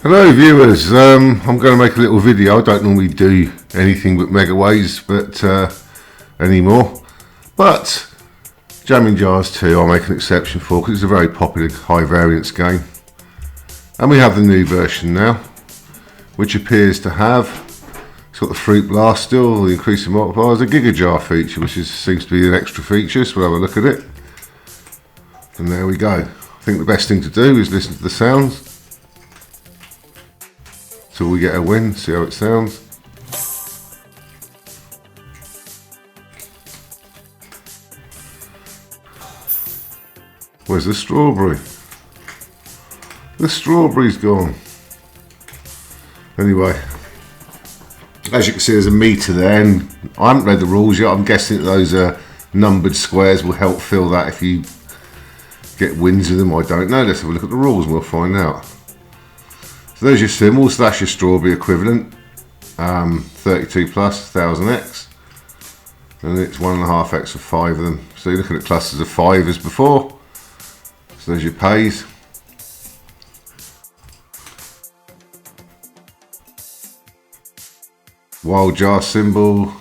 Hello viewers, I'm going to make a little video. I don't normally do anything but megaways anymore, but Jammin Jars 2 I'll make an exception for because it's a very popular high variance game, and we have the new version now, which appears to have, it's got the fruit blast still, the increasing multipliers, a GIGA jar feature, which seems to be an extra feature, so we'll have a look at it. And there we go. I think the best thing to do is listen to the sounds till we get a win, see how it sounds. Where's the strawberry? The strawberry's gone. Anyway, as you can see, there's a meter there, and I haven't read the rules yet. I'm guessing that those numbered squares will help fill that if you get wins with them. I don't know. Let's have a look at the rules and we'll find out. So there's your symbols, that's your strawberry equivalent, 32 plus 1000x, and it's 1.5x for 5 of them. So you're looking at clusters of 5 as before. So there's your pays. Wild jar symbol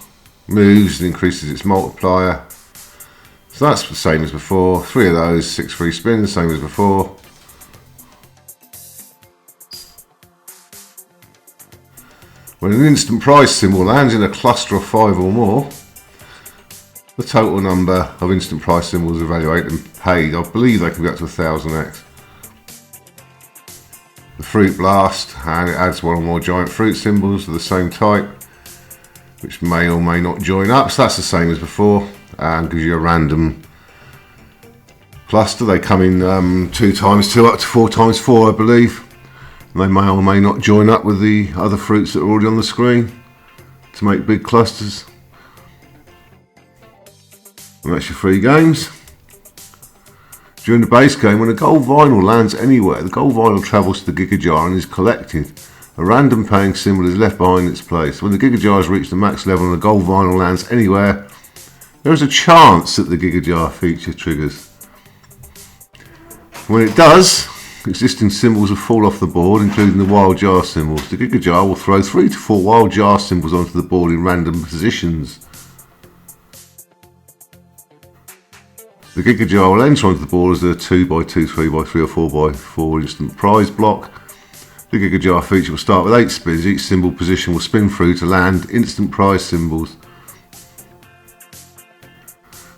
moves and increases its multiplier. So that's the same as before. 3 of those, 6 free spins, same as before. When an instant prize symbol lands in a cluster of 5 or more, the total number of instant prize symbols evaluated and paid, I believe they can be up to 1000x. The fruit blast, and it adds 1 or more giant fruit symbols of the same type, which may or may not join up, so that's the same as before, and gives you a random cluster. They come in 2 times 2 up to 4 times 4, I believe. They may or may not join up with the other fruits that are already on the screen to make big clusters. And that's your free games. During the base game, when a gold vinyl lands anywhere, the gold vinyl travels to the GIGA jar and is collected. A random paying symbol is left behind its place. When the GIGA jar has reached the max level and the gold vinyl lands anywhere, there is a chance that the GIGA jar feature triggers. When it does, existing symbols will fall off the board, including the wild jar symbols. The GIGA jar will throw 3 to 4 wild jar symbols onto the board in random positions. The GIGA jar will enter onto the board as a 2x2, 3x3 or 4x4 instant prize block. The GIGA jar feature will start with 8 spins. Each symbol position will spin through to land instant prize symbols.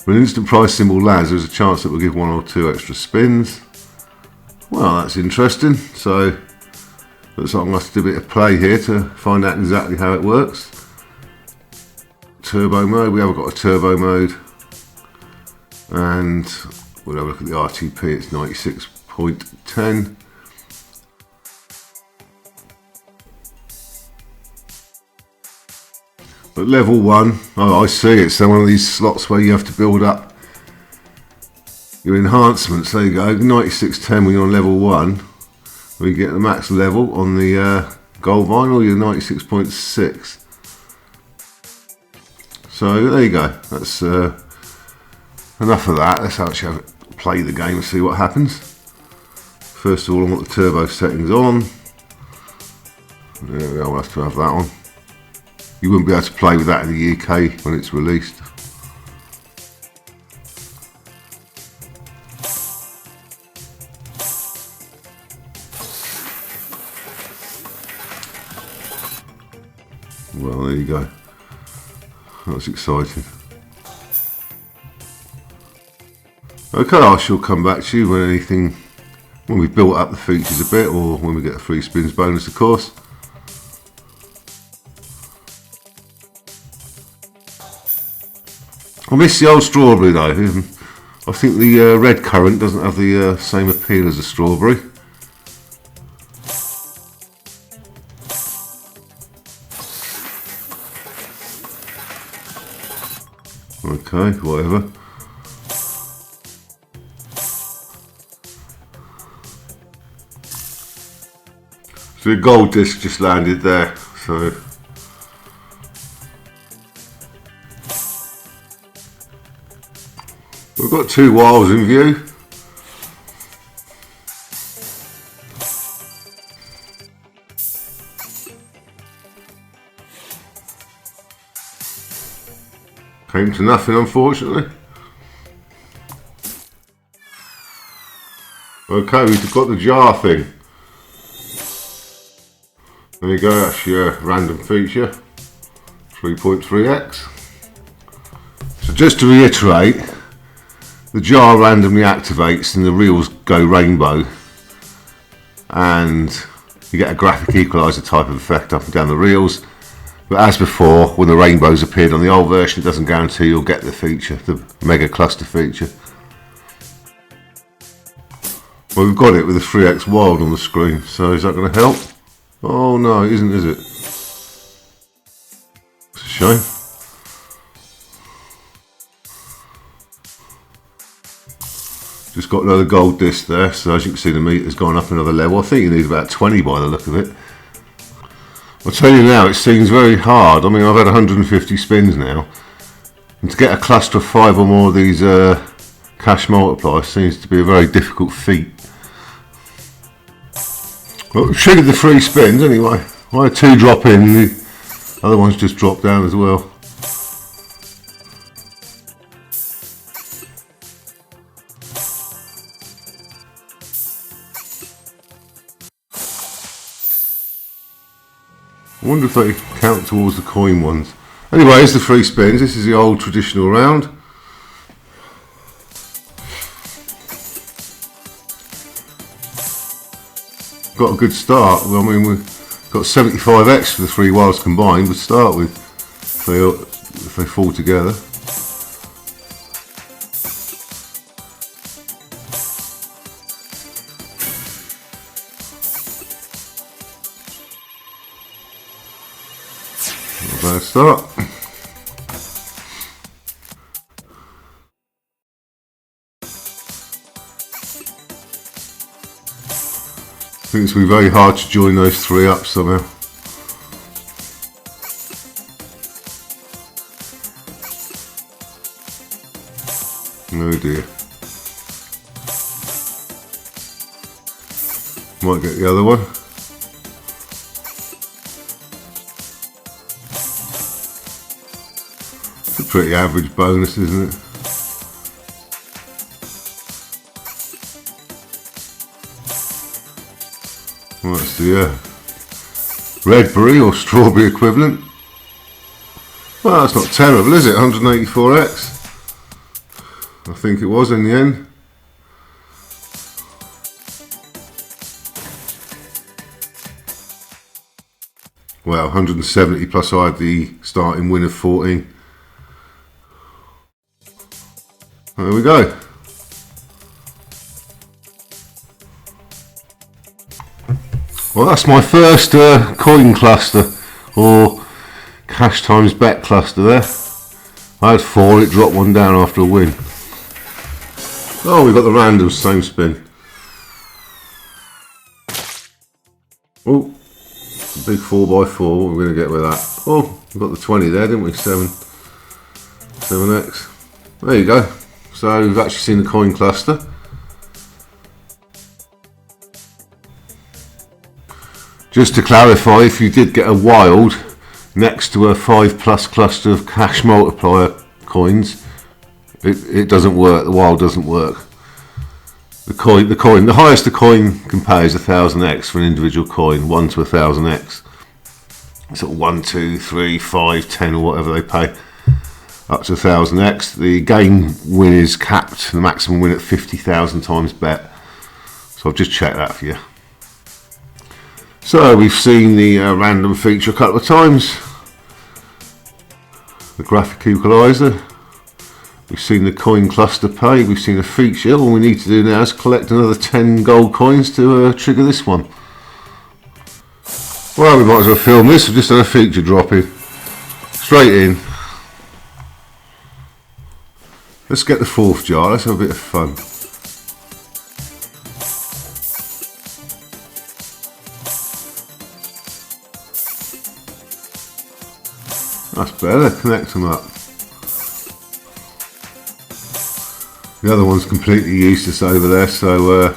When an instant prize symbol lands, there is a chance that we'll give 1 or 2 extra spins. Well, that's interesting. So looks like I'm going to have to do a bit of play here to find out exactly how it works. Turbo mode, we haven't got a turbo mode. And we'll have a look at the RTP, it's 96.10. But level 1, oh I see, it's one of these slots where you have to build up your enhancements. There you go, 96.10 when you're on level 1. We get the max level on the gold vinyl, you're 96.6. So there you go, that's enough of that. Let's actually play the game and see what happens. First of all, I want the turbo settings on. There we go, we'll have to have that on. You wouldn't be able to play with that in the UK when it's released. Well, there you go. That's exciting. Okay, I shall come back to you when we've built up the features a bit, or when we get a free spins bonus, of course. I miss the old strawberry though. I think the red currant doesn't have the same appeal as the strawberry. Okay, whatever. So the gold disc just landed there, so we've got 2 wilds in view. Came to nothing, unfortunately. Okay, we've got the jar thing. There you go, that's your random feature, 3.3x. So just to reiterate, the jar randomly activates and the reels go rainbow, and you get a graphic equalizer type of effect up and down the reels. But as before, when the rainbows appeared on the old version, it doesn't guarantee you'll get the feature, the mega cluster feature. Well, we've got it with the 3x wild on the screen, so is that going to help? Oh no, it isn't, is it? It's a shame. Just got another gold disc there, so as you can see the meter's gone up another level. I think you need about 20 by the look of it. I'll tell you now, it seems very hard. I mean, I've had 150 spins now, and to get a cluster of 5 or more of these cash multipliers seems to be a very difficult feat. Well, we've triggered the 3 spins anyway. I had 2 drop in, the other ones just drop down as well. I wonder if they count towards the coin ones. Anyway, here's the 3 spins. This is the old traditional round. Got a good start. I mean, we've got 75x for the 3 wilds combined to start with, if they fall together. Not a bad start. I think it's going to be very hard to join those 3 up somehow. Oh dear. Might get the other one. It's a pretty average bonus, isn't it? Well, that's the redberry or strawberry equivalent. Well, that's not terrible, is it? 184x. I think it was in the end. Well, 170 plus I had the starting win of 14. There we go. Well, that's my first coin cluster, or cash times bet cluster there. I had 4, it dropped 1 down after a win. Oh, we've got the random same spin. Oh, big 4x4, what are we going to get with that? Oh, we've got the 20 there, didn't we? 7x. There you go. So we've actually seen the coin cluster. Just to clarify, if you did get a wild next to a 5+ cluster of cash multiplier coins, it doesn't work. The wild doesn't work. The highest the coin can pay is 1000x for an individual coin, 1 to 1000x. Sort of 1, 2, 3, 5, 10 or whatever they pay, up to 1000x. The game win is capped, the maximum win at 50,000 times bet. So I've just checked that for you. So we've seen the random feature a couple of times, the graphic equalizer, we've seen the coin cluster pay, we've seen a feature. All we need to do now is collect another 10 gold coins to trigger this one. Well, we might as well film this. We've just had a feature drop in, straight in. Let's get the 4th jar, let's have a bit of fun. That's better, connect them up. The other one's completely useless over there, so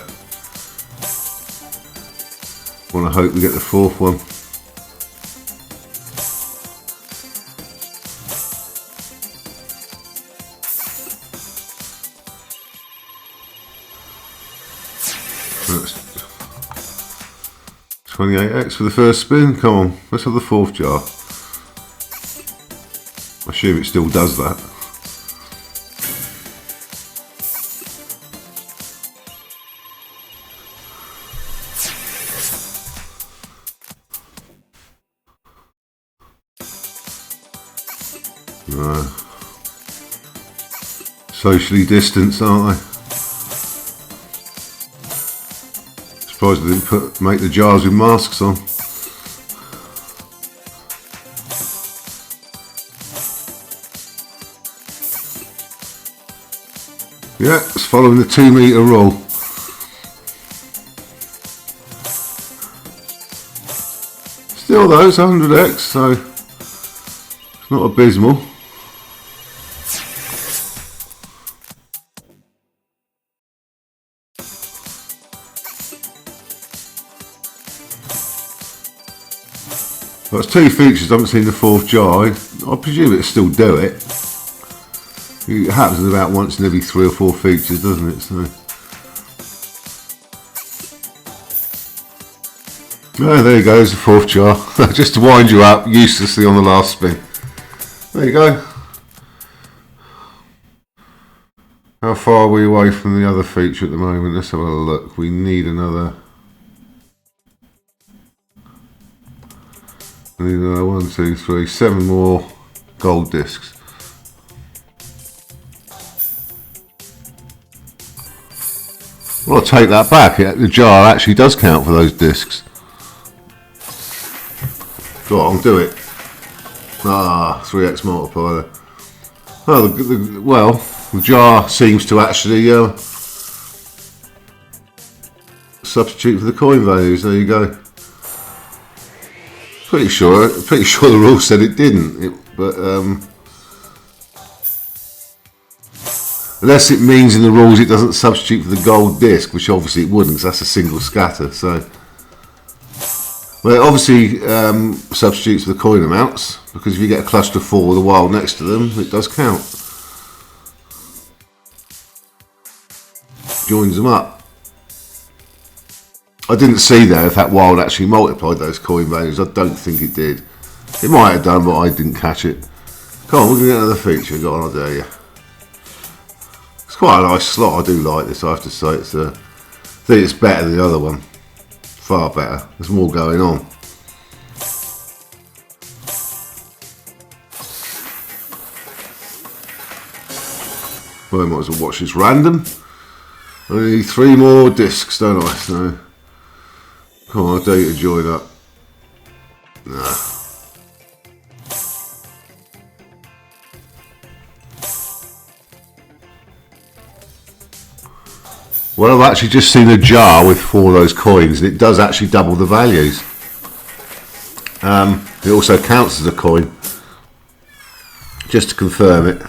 want to hope we get the 4th one. That's 28x for the first spin. Come on, let's have the fourth jar. I assume it still does that. No. Socially distanced, aren't they? Surprised they didn't make the jars with masks on. Yeah, it's following the 2 metre rule. Still though, it's 100x, so it's not abysmal. Well, it's 2 features, I haven't seen the fourth jar. I presume it'll still do it. It happens about once in every 3 or 4 features, doesn't it? So, oh, there you go, there's the fourth jar. Just to wind you up uselessly on the last spin. There you go. How far are we away from the other feature at the moment? Let's have a look. We need another. I need another 1, 2, 3, 7 more gold discs. Well, I'll take that back. The jar actually does count for those discs. Go on, do it. Ah, 3x multiplier. Oh, well, the jar seems to actually substitute for the coin values. There you go. Pretty sure the rule said it didn't. But unless it means in the rules it doesn't substitute for the gold disc, which obviously it wouldn't, because that's a single scatter. So, well, it obviously substitutes for the coin amounts, because if you get a cluster of 4 with a wild next to them, it does count. Joins them up. I didn't see there if that wild actually multiplied those coin values. I don't think it did. It might have done, but I didn't catch it. Come on, we're going to get another feature. Go on, I dare you. It's quite a nice slot. I do like this, I have to say. I think it's better than the other one. Far better. There's more going on. Well, I might as well watch this random. I need 3 more discs, don't I? So, come on, I dare you to join up. Nah. Well, I've actually just seen a jar with 4 of those coins, and it does actually double the values. It also counts as a coin, just to confirm it.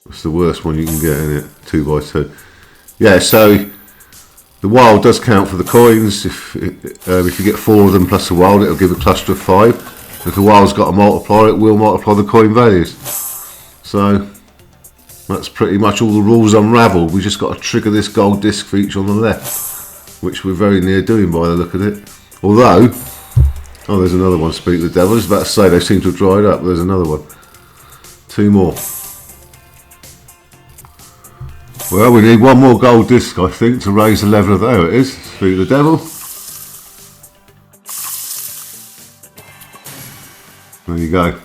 It's the worst one you can get, isn't it? 2 by 2. Yeah, so the wild does count for the coins. If you get 4 of them plus a wild, it'll give a cluster of 5. If the wild's got a multiplier, it will multiply the coin values. So that's pretty much all the rules unravelled. We just got to trigger this gold disc feature on the left, which we're very near doing by the look of it. Although, oh, there's another one. Speak of the devil. I was about to say they seem to have dried up. There's another one. 2 more. Well, we need 1 more gold disc, I think, to raise the level of. There it is. Speak of the devil. There you go.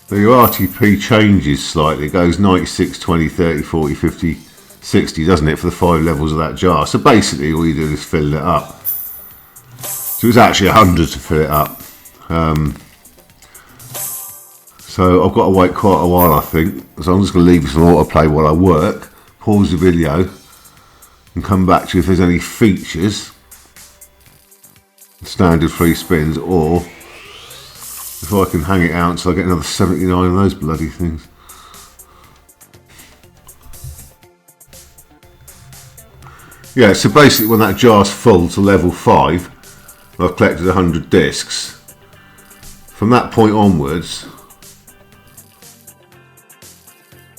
The RTP changes slightly. It goes 96, 20, 30, 40, 50, 60, doesn't it, for the 5 levels of that jar. So basically all you do is fill it up. So it's actually 100 to fill it up. So I've got to wait quite a while, I think. So I'm just going to leave this on autoplay while I work, pause the video, and come back to you if there's any features, standard 3 spins, or if I can hang it out until I get another 79 of those bloody things. Yeah, so basically when that jar's full to level 5, I've collected 100 discs. From that point onwards,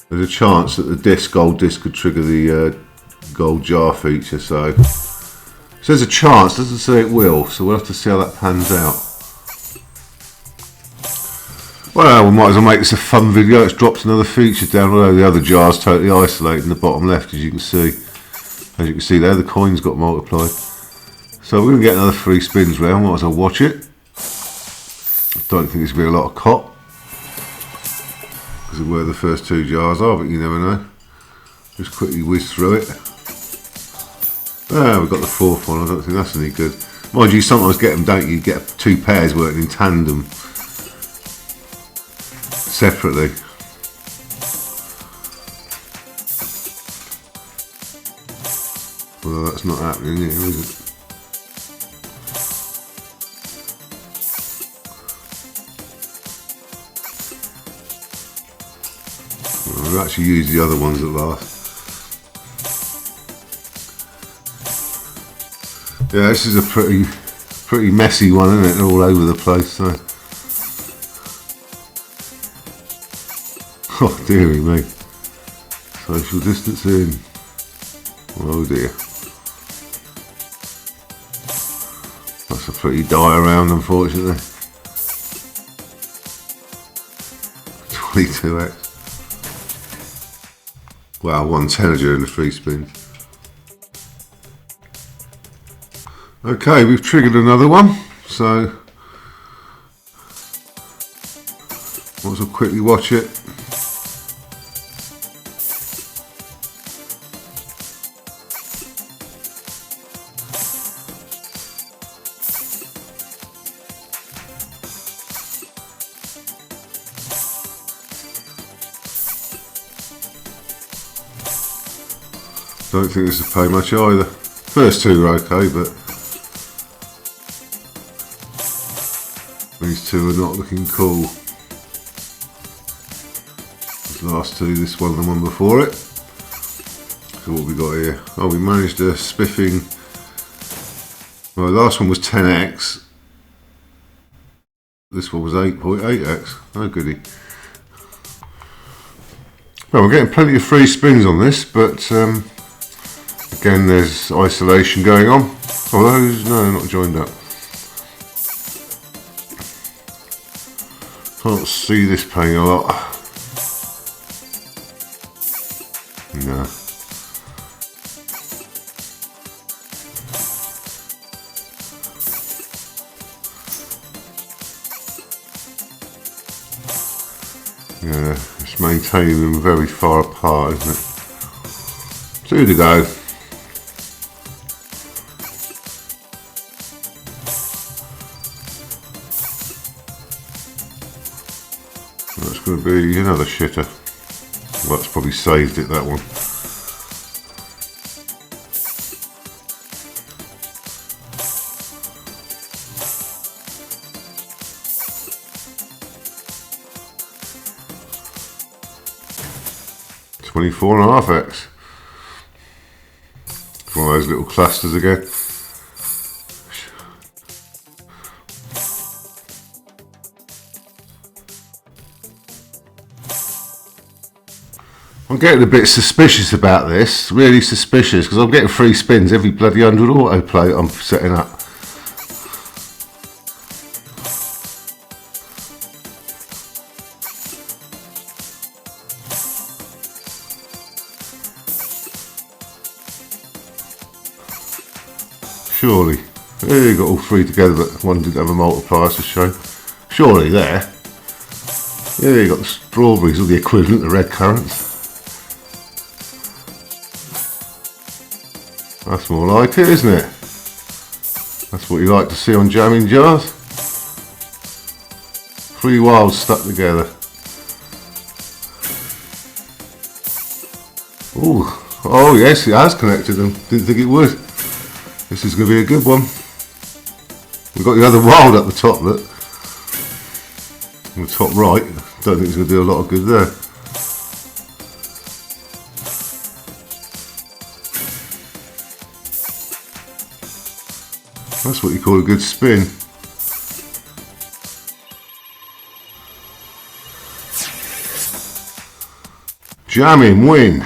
there's a chance that the gold disc could trigger the gold jar feature. So there's a chance, doesn't say it will, so we'll have to see how that pans out. Well, we might as well make this a fun video. It's dropped another feature down, although the other jar's totally isolated in the bottom left, as you can see. As you can see there, the coins got multiplied. So we're going to get another 3 spins round, might as well watch it. I don't think there's going to be a lot of cop, because of where the first 2 jars are, but you never know. Just quickly whiz through it. Ah, we've got the 4th one, I don't think that's any good. Mind you, sometimes get them, don't you? You get 2 pairs working in tandem. Separately. Well, that's not happening here, is it? Well, we've actually used the other ones at last. Yeah, this is a pretty messy one, isn't it? They're all over the place, so. Oh dearie me. Social distancing. Oh dear. That's a pretty die around, unfortunately. 22x. Wow, 110 during the 3 spins. Okay, we've triggered another one, so might as well quickly watch it. Don't think this will pay much either. First 2 are okay, but these 2 are not looking cool. These last 2, this one and the one before it. So what we got here? Oh, we managed a spiffing. Well, the last one was 10x. This one was 8.8x. Oh goody. Well, we're getting plenty of free spins on this, but again, there's isolation going on. Oh, those, no, not joined up. Can't see this paying a lot. No. Yeah, it's maintaining them very far apart, isn't it? 2 to go. That's going to be another shitter. Well, that's probably saved it, that one. $24.5x. One of those little clusters again. I'm getting a bit suspicious about this, really suspicious, because I'm getting 3 spins every bloody 100 autoplay I'm setting up. Surely. There you got all 3 together, but one didn't have a multiplier to show. Surely there. Yeah, you got the strawberries, or the equivalent of red currants. That's more like it, isn't it? That's what you like to see on Jammin jars. 3 wilds stuck together. Ooh. Oh yes, it has connected them. Didn't think it would. This is going to be a good one. We've got the other wild at the top, look. On the top right. Don't think it's going to do a lot of good there. That's what you call a good spin. Jammin, win.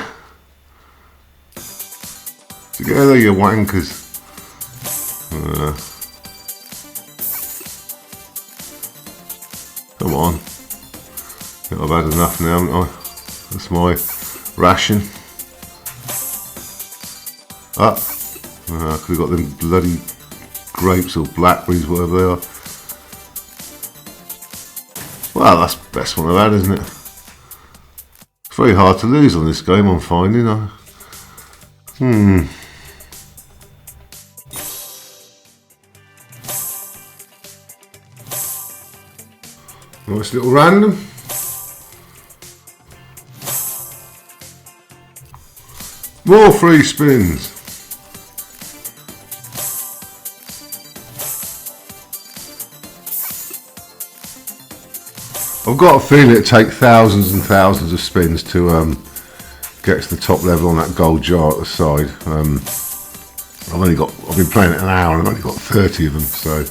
Together, you wankers. Come on. I think I've had enough now, haven't I? That's my ration. Up. Could have got them bloody grapes or blackberries, whatever they are. Well, that's the best one I've had, isn't it? It's very hard to lose on this game, I'm finding. Nice little random. More free spins. I've got a feeling it'd take thousands and thousands of spins to get to the top level on that gold jar at the side. I've been playing it an hour and I've only got 30 of them, so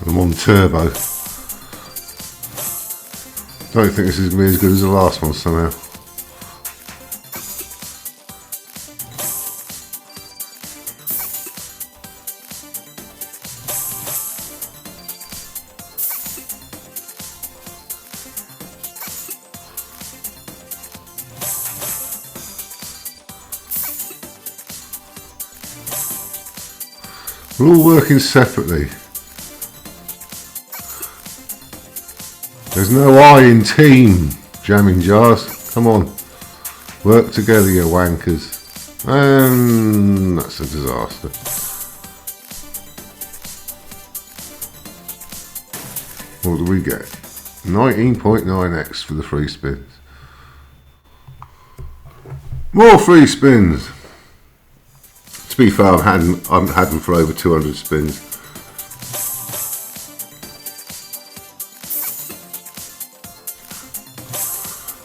I'm on turbo. Don't think this is going to be as good as the last one somehow. We're all working separately. There's no I in team, Jammin jars. Come on. Work together, you wankers. And that's a disaster. What do we get? 19.9x for the free spins. More free spins. To be fair, I haven't had them for over 200 spins.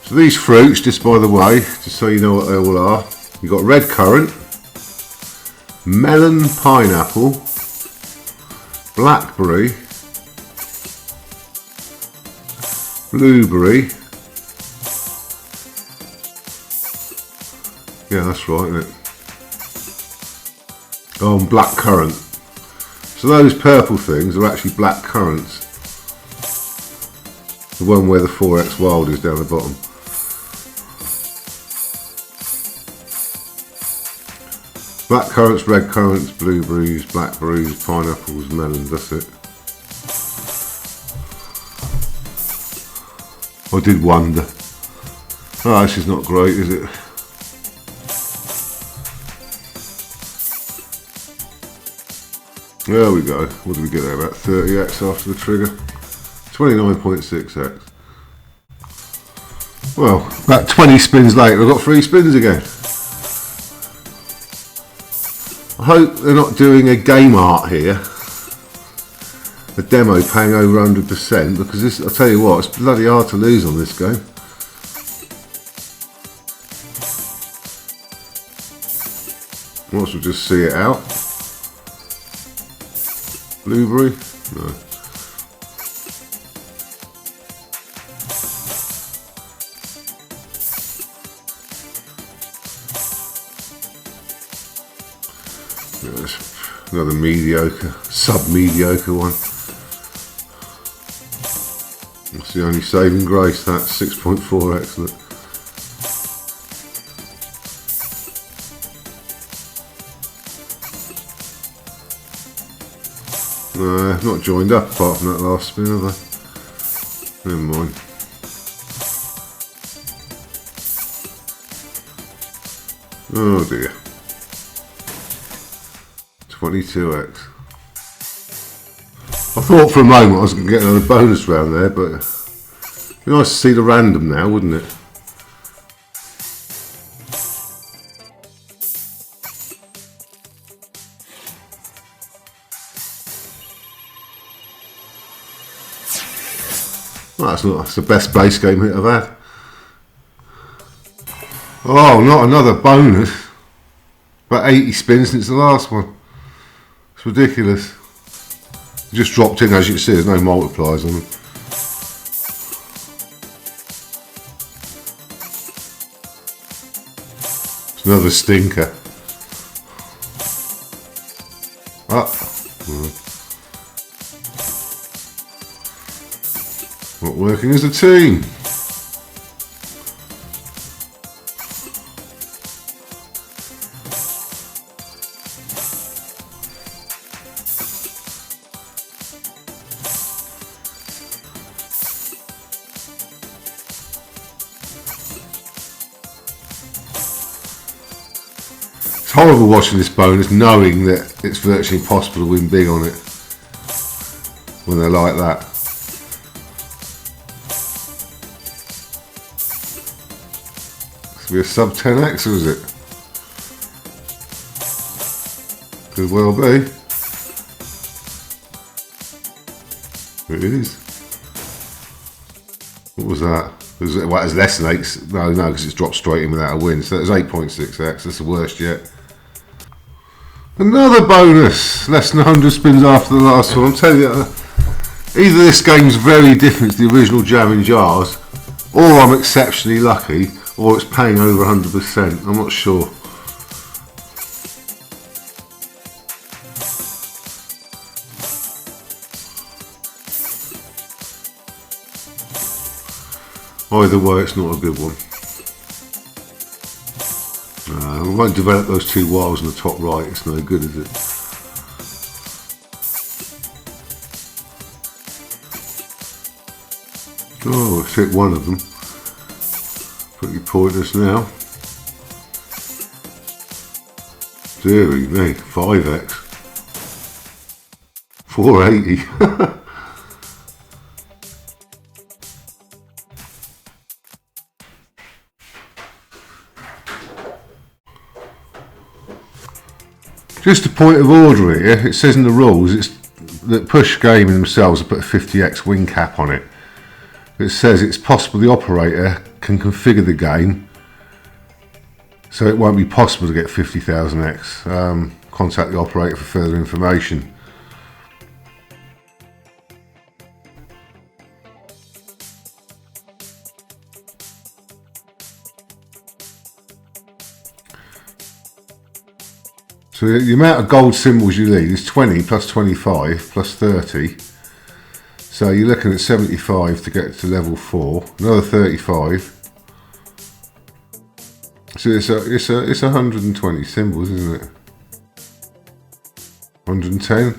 So these fruits, just by the way, just so you know what they all are, you've got red currant, melon pineapple, blackberry, blueberry. Yeah, that's right, isn't it? Oh, and black currant. So those purple things are actually black currants. The one where the 4x wild is down the bottom. Black currants, red currants, blueberries, blackberries, pineapples, melons, that's it. I did wonder. Oh, this is not great, is it? There we go. What did we get there? About 30x after the trigger. 29.6x. Well, about 20 spins later, I've got 3 spins again. I hope they're not doing a game art here. A demo paying over 100%, because this, I'll tell you what, it's bloody hard to lose on this game. Might as well just see it out. Blueberry? No. Yes, another mediocre, sub-mediocre one. That's the only saving grace, that's 6.4x. Look. No, I've not joined up apart from that last spin, have I? Never mind. Oh dear. 22x. I thought for a moment I was going to get another bonus round there, but it'd be nice to see the random now, wouldn't it? Well, that's the best base game hit I've had. Oh, not another bonus. About 80 spins since the last one. It's ridiculous. It just dropped in, as you can see, there's no multipliers on them. It's another stinker. Not working as a team. It's horrible watching this bonus knowing that it's virtually impossible to win big on it when they're like that. It's be a sub 10x, or is it? Could well be. It is. What was that? Well, it's less than 8. No, because it's dropped straight in without a win. So that's 8.6x. That's the worst yet. Another bonus. Less than 100 spins after the last one. I'm telling you, either this game's very different to the original Jammin jars, or I'm exceptionally lucky, or it's paying over 100%. I'm not sure. Either way, it's not a good one. We won't develop those 2 wires on the top right. It's no good, is it? Oh, let's hit one of them. Pretty pointless now. Deary me, 5x. 480. Just a point of order here, it says in the rules it's that Push Gaming themselves have put a 50x win cap on it. It says it's possible the operator can configure the game so it won't be possible to get 50,000x. Contact the operator for further information. So the amount of gold symbols you need is 20 plus 25 plus 30. So you're looking at 75 to get to level 4. Another 35. So it's 120 symbols, isn't it? 110.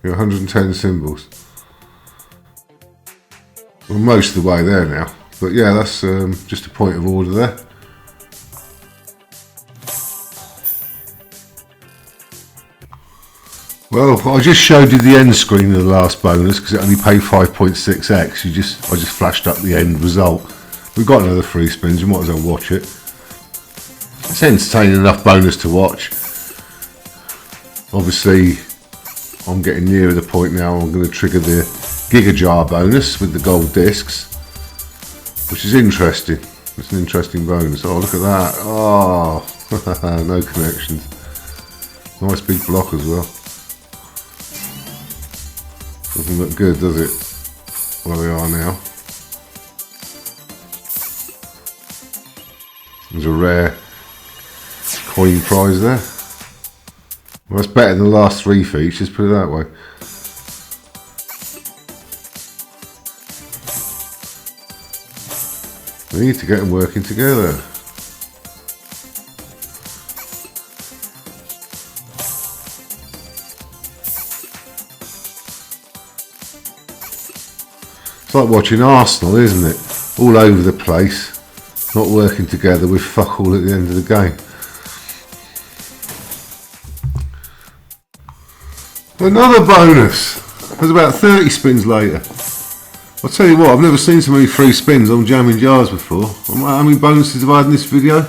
Yeah, 110 symbols. We're most of the way there now. But yeah, that's just a point of order there. Well, I just showed you the end screen of the last bonus because it only paid 5.6x. I just flashed up the end result. We've got another 3 spins, you might as well watch it. It's entertaining enough bonus to watch. Obviously, I'm getting nearer the point now. I'm going to trigger the GIGA jar bonus with the gold discs, which is interesting. It's an interesting bonus. Oh, look at that. Oh, no connections. Nice big block as well. Doesn't look good, does it? Where they are now. There's a rare coin prize there. Well, that's better than the last 3 features, put it that way. We need to get them working together. It's like watching Arsenal, isn't it? All over the place, not working together with fuck all at the end of the game. Another bonus. There's about 30 spins later. I'll tell you what, I've never seen so many free spins on Jammin jars before. How many bonuses have I had in this video?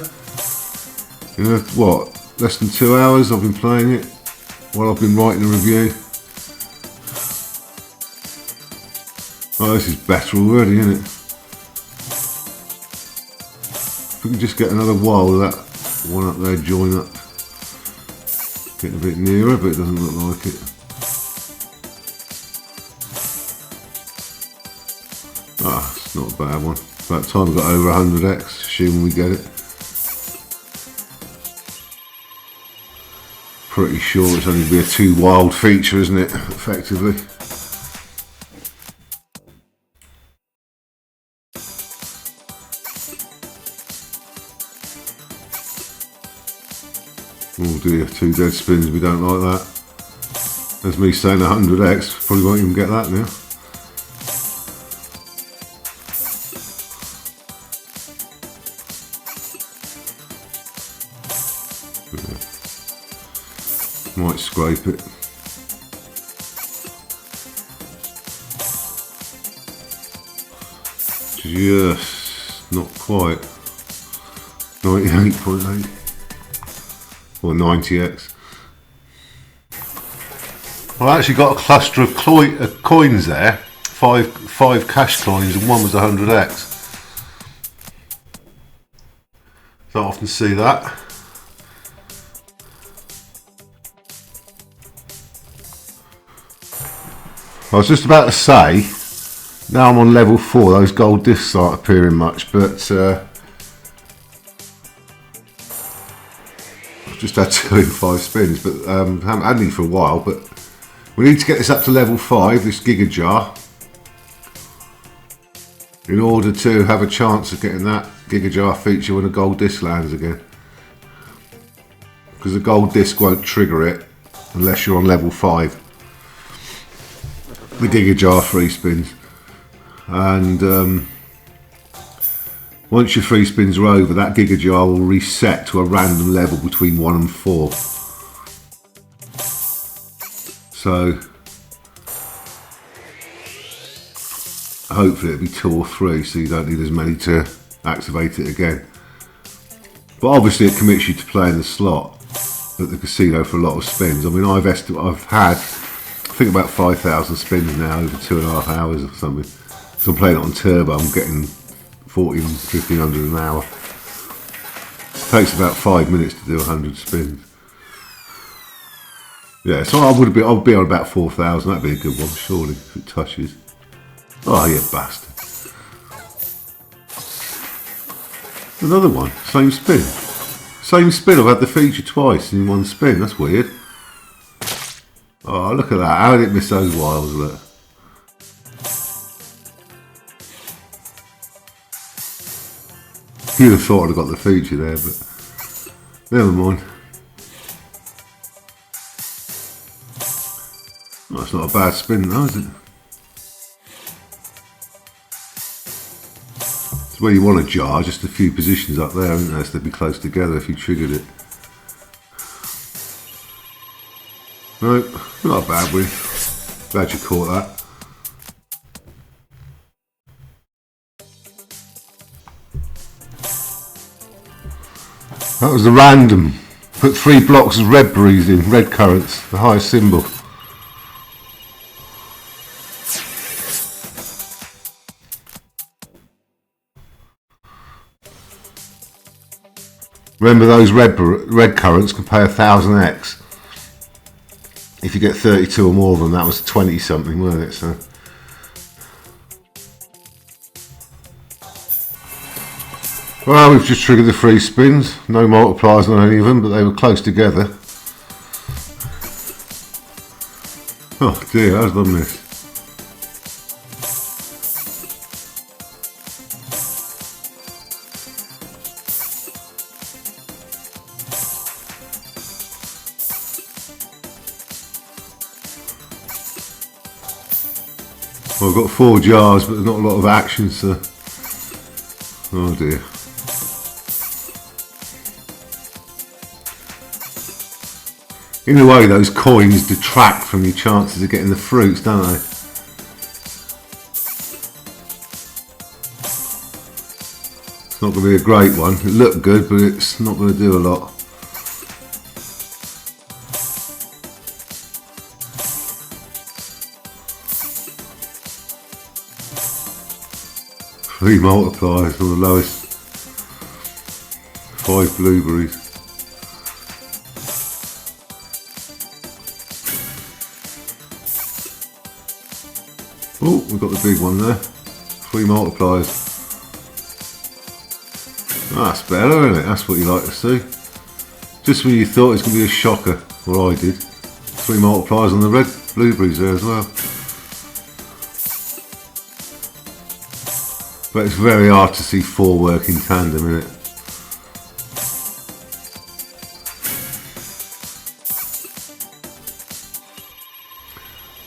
You know, what, less than 2 hours I've been playing it while I've been writing a review. Oh, this is better already, isn't it? If we can just get another while of that one up there join up. Getting a bit nearer, but it doesn't look like it. Ah, it's not a bad one. About time we got over 100x, assuming we get it. Pretty sure it's only be a too wild feature, isn't it, effectively? Oh dear, 2 dead spins, we don't like that. That's me saying 100x, probably won't even get that now. Might scrape it. Just not quite. 98.8 or 90x. Well, I actually got a cluster of coins there. Five cash coins, and one was 100x. Don't often see that. I was just about to say, now I'm on level 4, those gold discs aren't appearing much, but I've just had 2 in 5 spins, but haven't had any for a while. But we need to get this up to level 5, this GIGA jar, in order to have a chance of getting that GIGA jar feature when a gold disc lands again. Because the gold disc won't trigger it unless you're on level 5. The GIGA jar free spins, and once your free spins are over, that GIGA jar will reset to a random level between 1 and 4. So hopefully it'll be 2 or 3, so you don't need as many to activate it again. But obviously it commits you to playing the slot at the casino for a lot of spins. I mean, I've had, I think, about 5,000 spins now over 2.5 hours or something. So I'm playing it on turbo. I'm getting 1,500 an hour. It takes about 5 minutes to do 100 spins. Yeah, so I'll be on about 4,000. That'd be a good one, surely, if it touches. Oh, you bastard! Another one, same spin. Same spin. I've had the feature twice in one spin. That's weird. Oh, look at that. How did it miss those wilds, look? You'd have thought I'd have got the feature there, but never mind. Well, that's not a bad spin though, is it? It's where you want a jar, just a few positions up there, isn't there? So they'd be close together if you triggered it. No, not a bad win. Glad you caught that. That was the random. Put 3 blocks of red berries in, red currants, the highest symbol. Remember, those red currants can pay 1,000x. If you get 32 or more of them. That was 20 something, wasn't it? So well, we've just triggered the 3 spins. No multipliers on any of them, but they were close together. Oh dear, how's done this? Well, I've got 4 jars, but there's not a lot of action, so oh dear. In a way, those coins detract from your chances of getting the fruits, don't they? It's not going to be a great one. It looked good, but it's not going to do a lot. Three multipliers on the lowest. 5 blueberries. Oh, we've got the big one there. 3 multipliers. That's better, isn't it? That's what you like to see. Just when you thought it was going to be a shocker, well I did. 3 multipliers on the red blueberries there as well. But it's very hard to see 4 work in tandem, isn't it?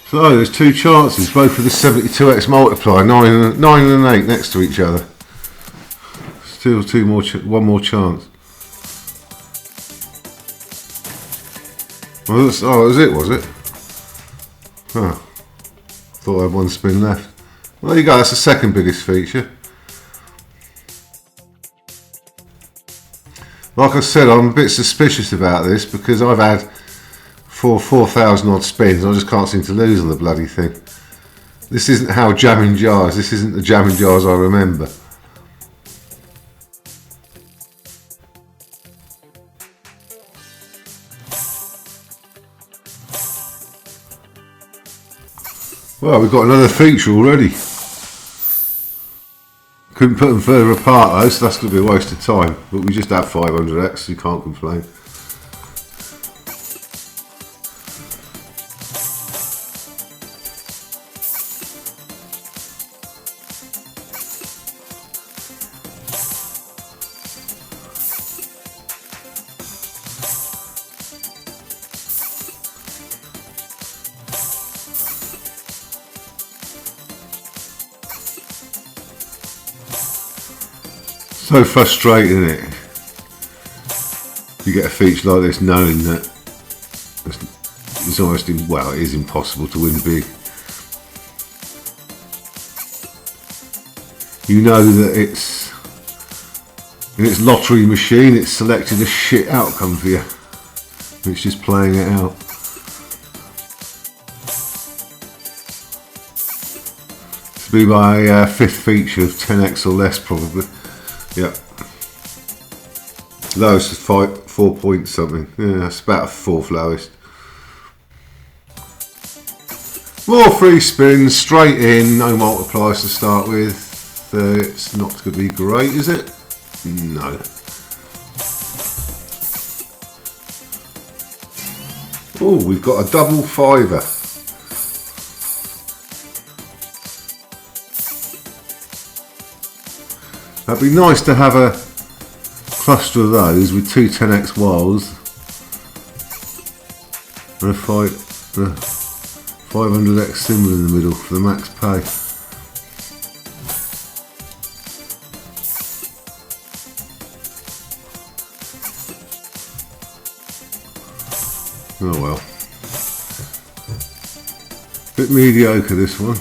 So there's 2 chances, both with the 72x multiplier, 9 and an 8 next to each other. Still one more chance. Well, that was it, was it? Oh, thought I had 1 spin left. Well, there you go, that's the second biggest feature. Like I said, I'm a bit suspicious about this because I've had 4,000 odd spins. I just can't seem to lose on the bloody thing. This isn't how Jammin jars. This isn't the Jammin jars I remember. Well, we've got another feature already. Couldn't put them further apart though, so that's going to be a waste of time. But we just had 500x, so you can't complain. So frustrating, isn't it? You get a feature like this knowing that it's almost, well, it is impossible to win big. You know that it's, in its lottery machine, it's selected a shit outcome for you. It's just playing it out. To be my 5th feature of 10x or less probably. Yeah. Lowest is 4 point something. Yeah, that's about a 4th lowest. More free spins, straight in, no multipliers to start with. It's not going to be great, is it? No. Oh, we've got a double 5er. That'd be nice to have a cluster of those with 2 10x wilds and a 500x symbol in the middle for the max pay. Oh well. Bit mediocre this one.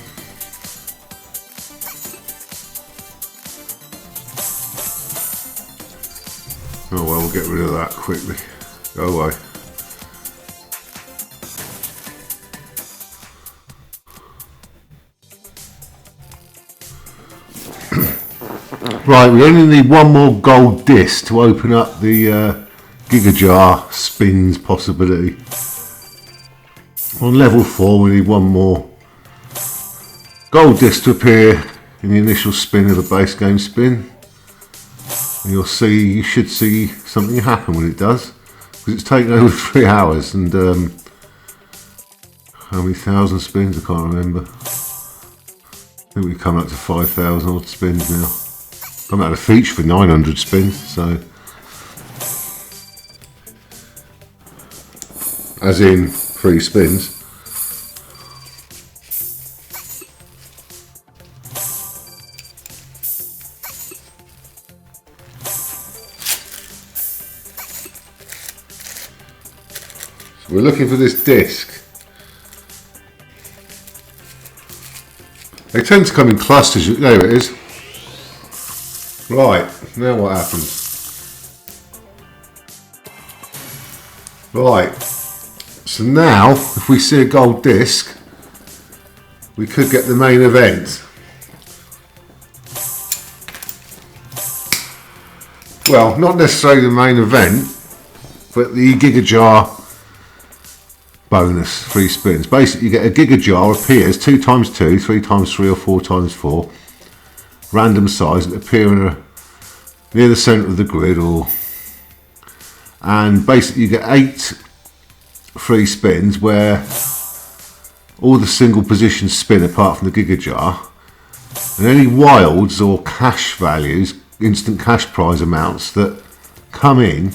Oh well, we'll get rid of that quickly. Go away. Right, we only need 1 more gold disc to open up the GIGA jar spins possibility. On level 4 we need 1 more gold disc to appear in the initial spin of the base game spin. You should see something happen when it does, because it's taken over 3 hours and how many thousand spins I can't remember. I think we've come up to 5,000 odd spins now. I'm at a feature for 900 spins, so as in 3 spins. We're looking for this disc. They tend to come in clusters. There it is. Right, now what happens? Right, so now if we see a gold disc, we could get the main event. Well, not necessarily the main event, but the GIGA jar bonus 3 spins. Basically you get a GIGA jar appears 2 times 2, 3 times 3 or 4 times 4, random size, and appear in near the centre of the grid, and basically you get 8 free spins where all the single positions spin apart from the Giga jar, and any wilds or cash values, instant cash prize amounts that come in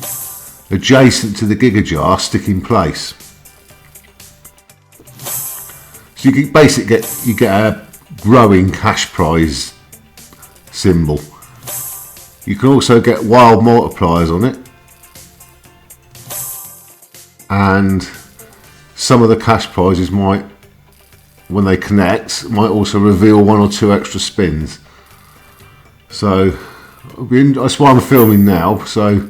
adjacent to the Giga jar stick in place. So you basically get a growing cash prize symbol. You can also get wild multipliers on it, and some of the cash prizes might, when they connect, might also reveal 1 or 2 extra spins. So that's why I'm filming now, so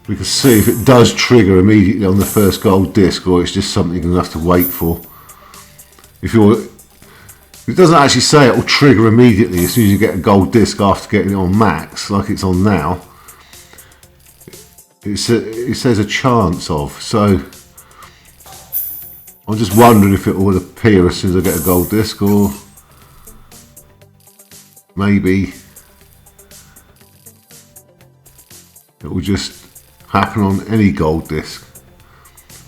we can see if it does trigger immediately on the first gold disc, or it's just something you're going to have to wait for. If it doesn't actually say it will trigger immediately as soon as you get a gold disc after getting it on max, like it's on now. It says a chance of, so I'm just wondering if it will appear as soon as I get a gold disc, or maybe it will just happen on any gold disc.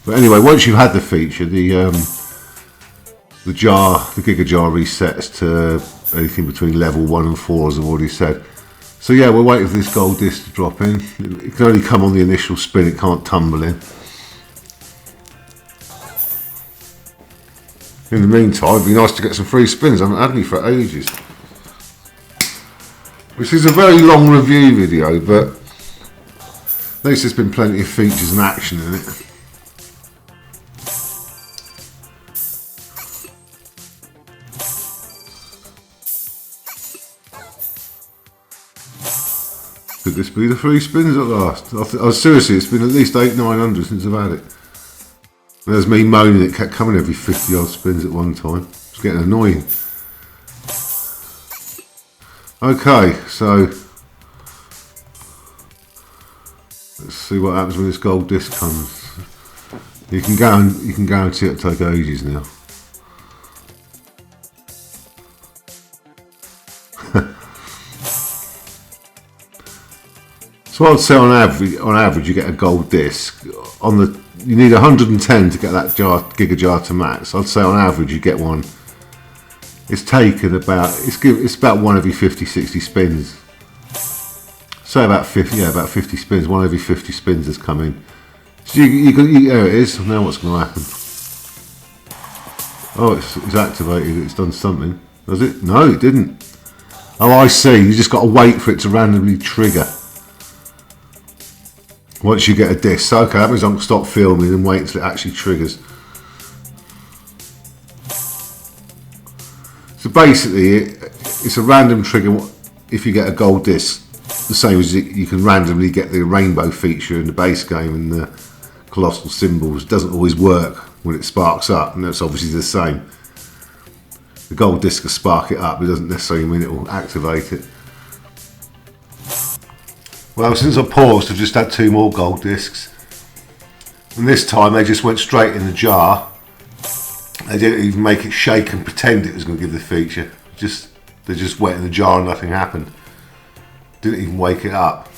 But anyway, once you've had the feature, the Giga jar resets to anything between level 1 and 4, as I've already said. So yeah, we're waiting for this gold disc to drop in. It can only come on the initial spin, it can't tumble in. In the meantime, it'd be nice to get some free spins. I haven't had any for ages. This is a very long review video, but at least there's been plenty of features and action in it. Could this be the free spins at last? Seriously, it's been at least 800-900 since I've had it. There's me moaning it kept coming every 50 odd spins at one time. It's getting annoying. Okay, so let's see what happens when this gold disc comes. You can guarantee it'll take ages now. So I'd say on average you get a gold disc. You need 110 to get that Giga jar to max. I'd say on average you get one. It's taken about it's about 1 every 50-60 spins. Say about 50, yeah, about 50 spins. 1 every 50 spins has come in. So there it is. Now what's going to happen? Oh, it's activated. It's done something. Does it? No, it didn't. Oh, I see. You just got to wait for it to randomly trigger. Once you get a disc. So, okay, that means I can stop filming and wait until it actually triggers. So basically, it's a random trigger if you get a gold disc. The same as you can randomly get the rainbow feature in the base game and the colossal symbols. It doesn't always work when it sparks up, and that's obviously the same. The gold disc will spark it up, it doesn't necessarily mean it will activate it. Well, since I paused, I've just had 2 more gold discs, and this time they just went straight in the jar. They didn't even make it shake and pretend it was going to give the feature. They just went in the jar and nothing happened. Didn't even wake it up.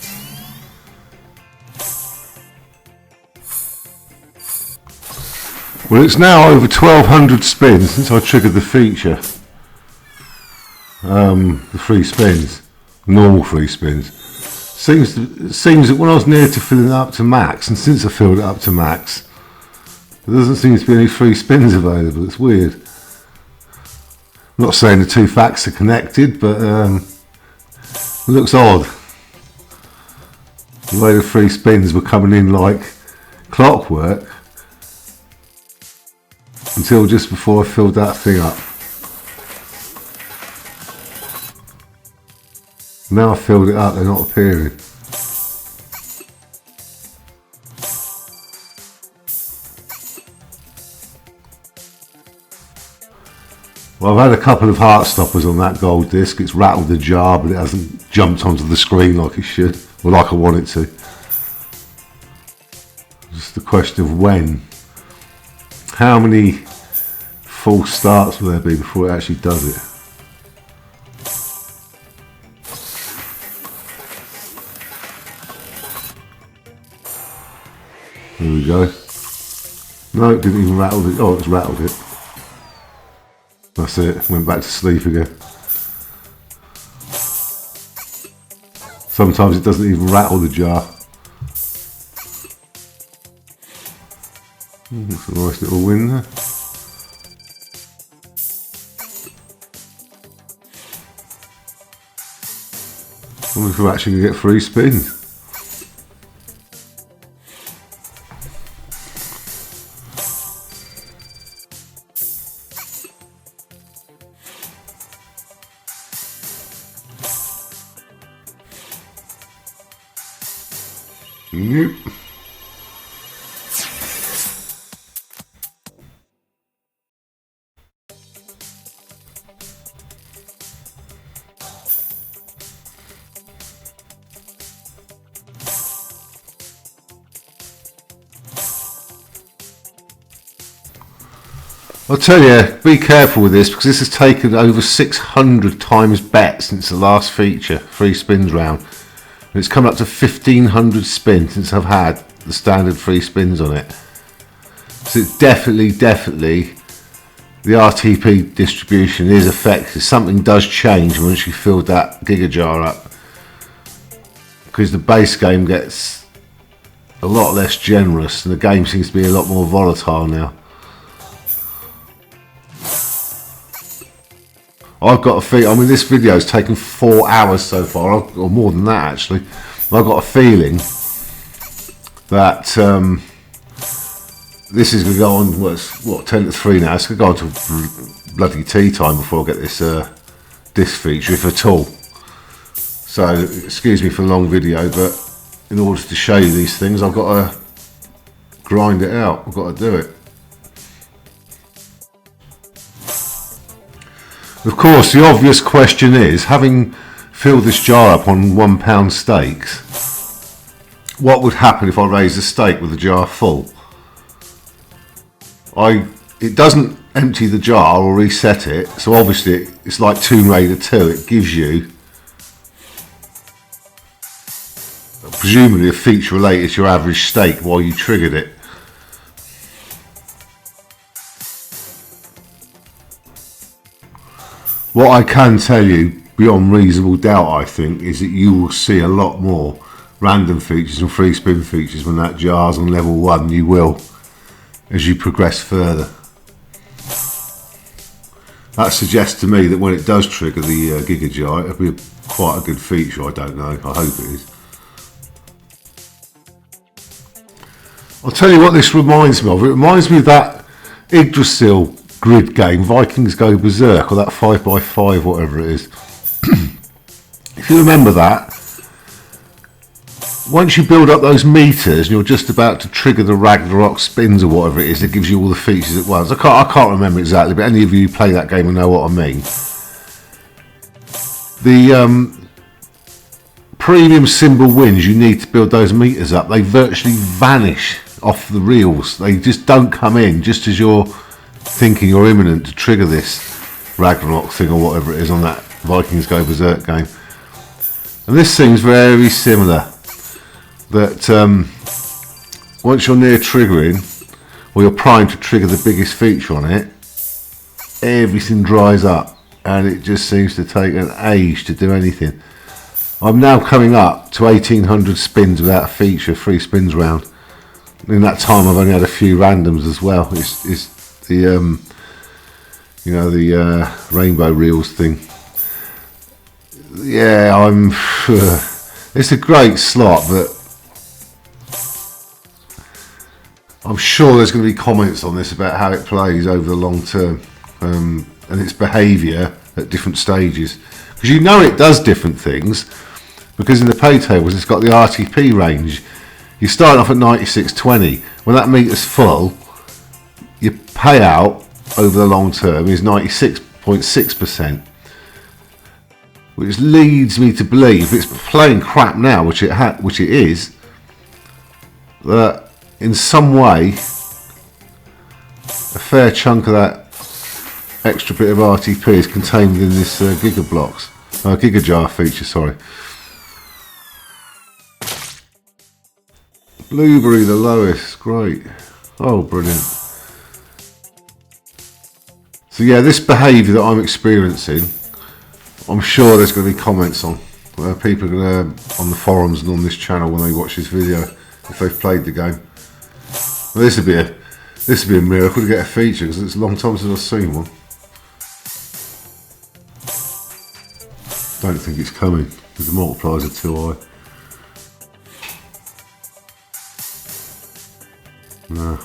Well, it's now over 1200 spins since I triggered the feature. The free spins, normal free spins. It seems that when I was near to filling it up to max, and since I filled it up to max, there doesn't seem to be any free spins available. It's weird. I'm not saying the 2 facts are connected, but it looks odd. The way the free spins were coming in like clockwork until just before I filled that thing up. Now I've filled it up, they're not appearing. Well, I've had a couple of heart stoppers on that gold disc. It's rattled the jar, but it hasn't jumped onto the screen like it should, or like I want it to. Just the question of when. How many false starts will there be before it actually does it? Here we go. No, it didn't even rattle it. Oh, it's rattled it. That's it. Went back to sleep again. Sometimes it doesn't even rattle the jar. That's a nice little win there. I wonder if we're actually going to get free spins. Nope. I'll tell you, be careful with this because this has taken over 600 times bet since the last feature, free spins round. And it's come up to 1,500 spins since I've had the standard free spins on it. So it's definitely, the RTP distribution is effective. Something does change once you filled that Giga jar up. Because the base game gets a lot less generous and the game seems to be a lot more volatile now. I've got a feeling, I mean this video has taken 4 hours so far, or more than that actually. I've got a feeling that this is going to go on, what, 10 to 3 now, it's going to go on to bloody tea time before I get this feature, if at all. So, excuse me for a long video, but in order to show you these things, I've got to grind it out, I've got to do it. Of course, the obvious question is, having filled this jar up on £1 stakes, what would happen if I raised the stake with the jar full? It doesn't empty the jar or reset it, so obviously it's like Tomb Raider 2, it gives you presumably a feature related to your average stake while you triggered it. What I can tell you, beyond reasonable doubt I think, is that you will see a lot more random features and free spin features when that jar's on level 1, you will, as you progress further. That suggests to me that when it does trigger the Giga jar, it'll be quite a good feature, I don't know, I hope it is. I'll tell you what this reminds me of, it reminds me of that Yggdrasil grid game, Vikings Go Berserk, or that 5x5, whatever it is. If you remember that, once you build up those meters and you're just about to trigger the Ragnarok spins or whatever it is, it gives you all the features at once. I can't remember exactly, but any of you who play that game will know what I mean. The premium symbol wins, you need to build those meters up. They virtually vanish off the reels. They just don't come in just as you're thinking you're imminent to trigger this Ragnarok thing or whatever it is on that Vikings Go Berserk game. And this seems very similar, that once you're near triggering, or you're primed to trigger the biggest feature on it, everything dries up and it just seems to take an age to do anything. I'm now coming up to 1,800 spins without a feature, free spins round. In that time I've only had a few randoms as well. It's the you know, the rainbow reels thing. Yeah, it's a great slot, but I'm sure there's going to be comments on this about how it plays over the long term, and its behaviour at different stages, because you know it does different things, because in the pay tables it's got the RTP range. You start off at 96.20. When that meter's full, your payout over the long term is 96.6%, which leads me to believe, it's playing crap now, which it is, that in some way a fair chunk of that extra bit of RTP is contained within this Giga jar feature, sorry. Blueberry the lowest, great. Oh, brilliant. So yeah, this behaviour that I'm experiencing, I'm sure there's going to be comments on. People are going to, on the forums and on this channel when they watch this video, if they've played the game. Well, this would be a miracle to get a feature, because it's a long time since I've seen one. Don't think it's coming, because the multipliers are too high. No.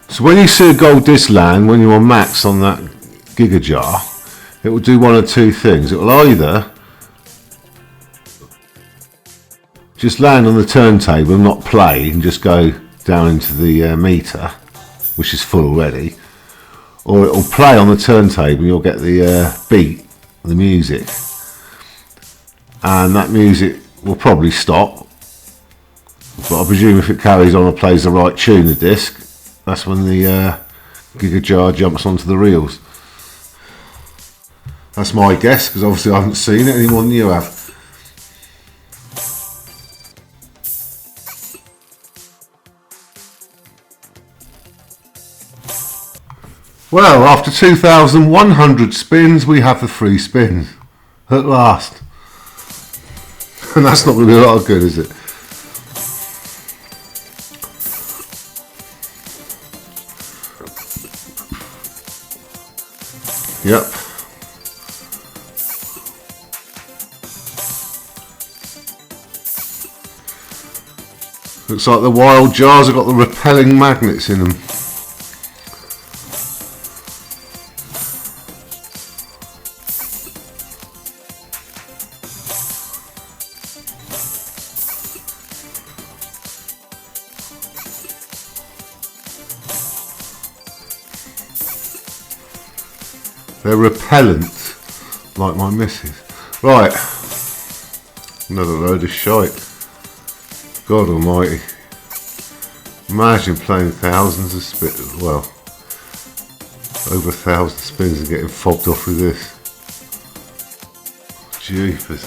So when you see a gold disc land, when you're on max on that Giga jar, it will do one of two things. It will either just land on the turntable and not play and just go down into the meter, which is full already, or it will play on the turntable and you'll get the beat, the music, and that music will probably stop, but I presume if it carries on and plays the right tune, the disc, that's when the Giga jar jumps onto the reels. That's my guess, because obviously I haven't seen it any more than you have. Well, after 2,100 spins, we have the free spins at last. And that's not going to be a lot of good, is it? Yep. Looks like the wild jars have got the repelling magnets in them. They're repellent, like my missus. Right, another load of shite. God almighty. Imagine playing thousands of spins, well, over 1,000 spins and getting fobbed off with this. Jeepers.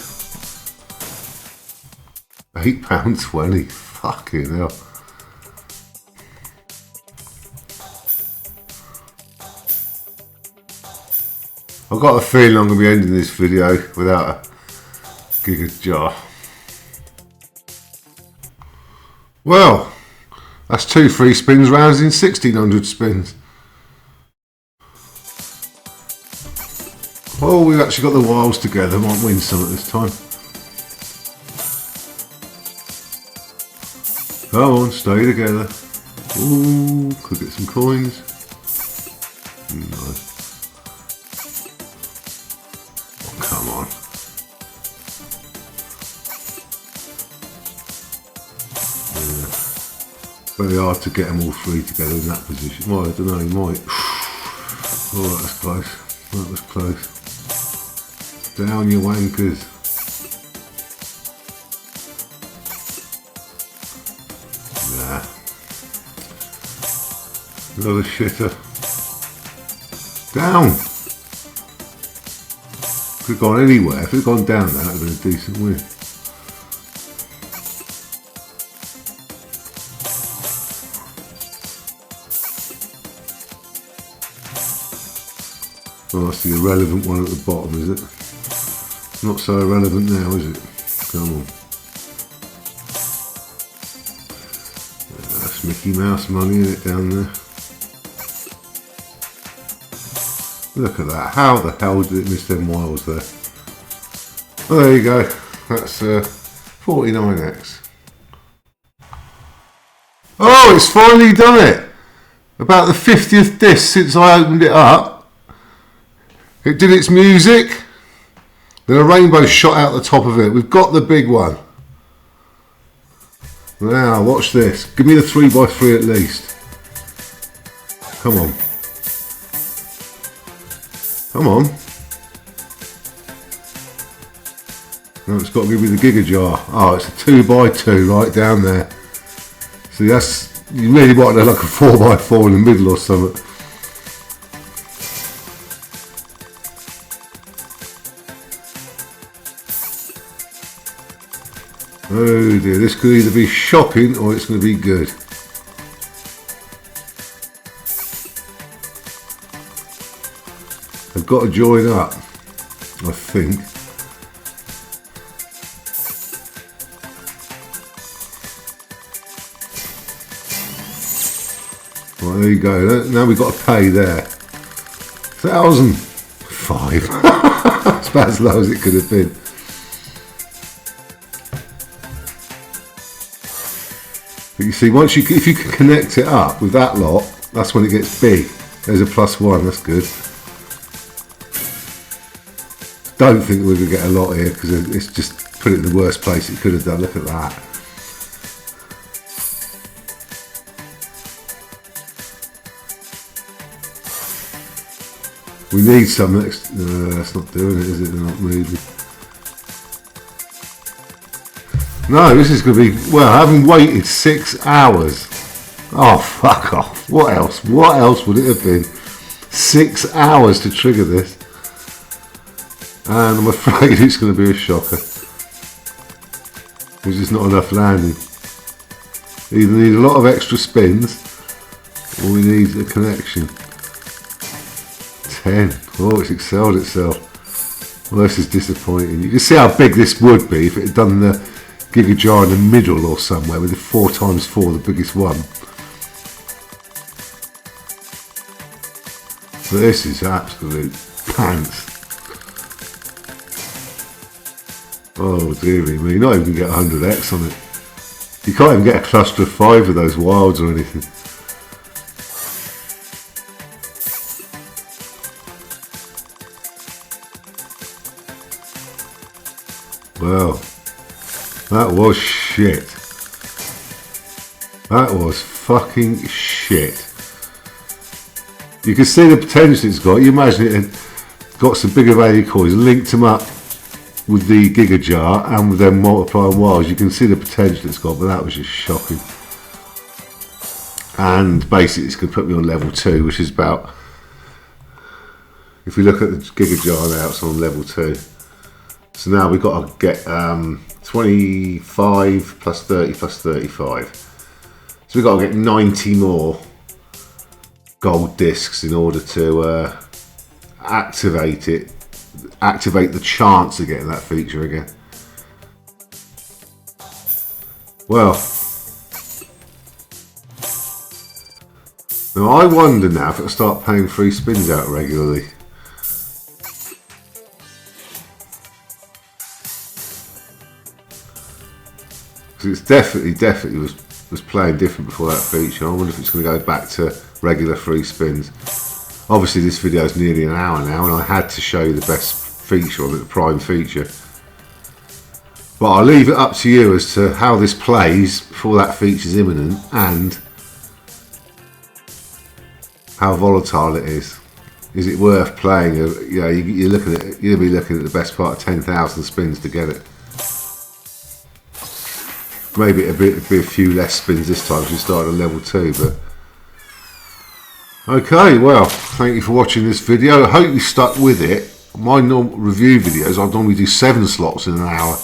£8.20, fucking hell. I've got a feeling I'm going to be ending this video without a Giga jar. Well, that's 2 free spins rounds in 1,600 spins. Oh, we've actually got the wilds together. Might win some at this time. Come on, stay together. Ooh, could get some coins. Nice. Come on. Yeah. Very hard to get them all 3 together in that position. Well, I don't know, you might. Oh, that was close. That was close. Down your wankers. Nah. Another shitter. Down! Could have gone anywhere. If it had gone down there, that would have been a decent win. Oh, that's the irrelevant one at the bottom, is it? Not so irrelevant now, is it? Come on. That's Mickey Mouse money in it down there. Look at that. How the hell did it miss them wilds there? Well, there you go. That's 49x. Oh, it's finally done it. About the 50th disc since I opened it up. It did its music. Then a rainbow shot out the top of it. We've got the big one. Now, watch this. Give me the 3x3 at least. Come on. Come on. No, it's got to give me the Giga jar. Oh, it's a 2x2 right down there. See, that's, you really want like a 4x4 in the middle or something. Oh dear, this could either be shocking or it's going to be good. I've got to join up, I think. Right, there you go. Now we've got to pay there. 1,005. It's about as low as it could have been. But you see, if you can connect it up with that lot, that's when it gets big. There's a +1. That's good. Don't think we're going to get a lot here because it's just put it in the worst place it could have done. Look at that. We need some next. No, that's not doing it, is it? They're not moving. No, this is going to be. Well, having waited 6 hours. Oh, fuck off. What else? What else would it have been? 6 hours to trigger this. And I'm afraid it's going to be a shocker. There's just not enough landing. Either need a lot of extra spins or we need a connection. 10. Oh, it's excelled itself. Well, this is disappointing. You can see how big this would be if it had done the GIGA jar in the middle or somewhere with the 4x4, the biggest one. But this is absolute pants. Oh dearie me, not even get 100x on it. You can't even get a cluster of 5 of those wilds or anything. Well, that was shit. That was fucking shit. You can see the potential it's got. You imagine it had got some bigger value coins, linked them up with the GIGA jar and with them multiplying wilds. You can see the potential it's got, but that was just shocking. And basically it's going to put me on level 2, which is about, if we look at the GIGA jar now, it's on level 2. So now we've got to get 25 plus 30 plus 35. So we've got to get 90 more gold discs in order to activate the chance of getting that feature again. Well, now I wonder now if it'll start paying free spins out regularly. Because it's definitely was playing different before that feature. I wonder if it's going to go back to regular free spins. Obviously this video is nearly an hour now and I had to show you the best feature on it, the prime feature. But I'll leave it up to you as to how this plays before that feature is imminent and how volatile it is. Is it worth playing? You know, you're looking at, you'll be looking at the best part of 10,000 spins to get it. Maybe it'll be a few less spins this time because we started on level 2, but okay, well, thank you for watching this video. I hope you stuck with it. My normal review videos, I normally do 7 slots in an hour,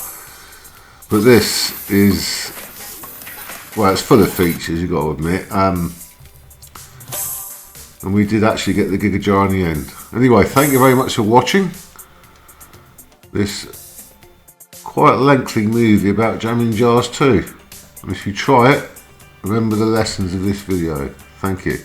but this is, well, it's full of features, you've got to admit. And we did actually get the GIGA jar in the end. Anyway, thank you very much for watching this quite lengthy movie about Jammin jars too. And if you try it, remember the lessons of this video. Thank you.